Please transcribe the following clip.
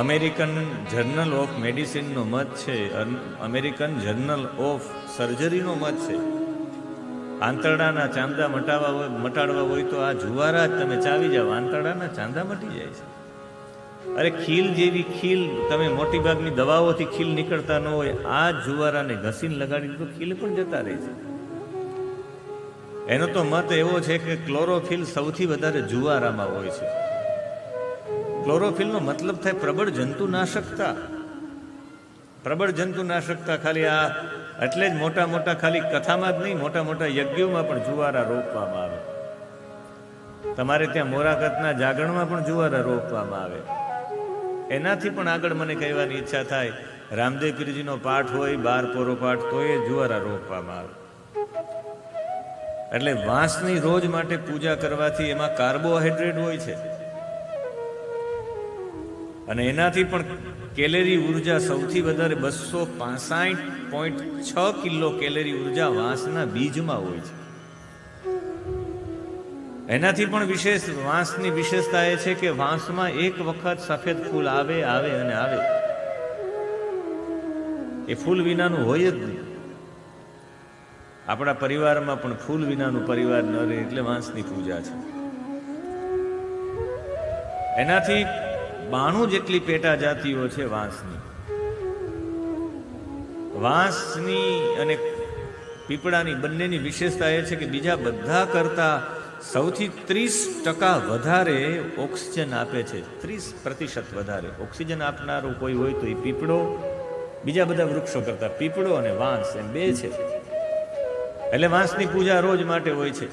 American journal of મેડિસિનનો મત છે, American journal of સર્જરીનો મત છે, આંતરડાના ચાંદા મટાડવા હોય તો આ જુવારા જ તમે ચાવી જાઓ, આંતરડાના ચાંદા મટી જાય છે. અરે ખીલ જેવી ખીલ, તમે મોટી ભાગની દવાઓથી ખીલ નીકળતા ન હોય, આ જુવારાને ઘસીને લગાડી તો ખીલ પણ જતા રહે છે. એનો તો મત એવો છે કે ક્લોરોફિલ સૌથી વધારે જુવારામાં હોય છે. ક્લોરોફિલનો મતલબ થાય પ્રબળ જંતુનાશકતા. પ્રબળ જંતુનાશકતા ખાલી આ એટલે જ મોટા મોટા ખાલી કથામાં જ નહીં, મોટા મોટા યજ્ઞોમાં પણ જુવારા રોપવામાં આવે. તમારે ત્યાં મોરાકતના જાગરણમાં પણ જુવારા રોપવામાં આવે. એનાથી પણ આગળ મને કહેવાની ઈચ્છા થાય, રામદેવ પીરજીનો પાઠ હોય, 12 પોરો પાઠ, તો એ જુવારા રોપવામાં આવે. એટલે વાંસની રોજ માટે પૂજા કરવાથી એમાં કાર્બોહાઈડ્રેટ હોય છે અને એનાથી પણ કેલેરી ઉર્જા સૌથી વધારે 265.6 કિલો કેલેરી ઉર્જા વાંસના બીજમાં હોય છે. એનાથી પણ વિશેષ વાંસની વિશેષતા એ છે કે વાંસમાં એક વખત સફેદ ફૂલ આવે આવે અને આવે. એ ફૂલ વિનાનું હોય જ નહીં. આપણા પરિવારમાં પણ ફૂલ વિનાનું પરિવાર ન રહે, એટલે વાંસની પૂજા છે. એનાથી 92 જેટલી પેટા જાતિઓ છે વાંસની. વાંસની અને પીપળાની બંનેની વિશેષતા એ છે કે બીજા બધા કરતા સૌથી 30% વધારે ઓક્સિજન આપે છે. 30% વધારે ઓક્સિજન આપનારું કોઈ હોય તો એ પીપળો, બીજા બધા વૃક્ષો કરતા પીપળો અને વાંસ એમ બે છે. એટલે વાંસની પૂજા રોજ માટે હોય છે.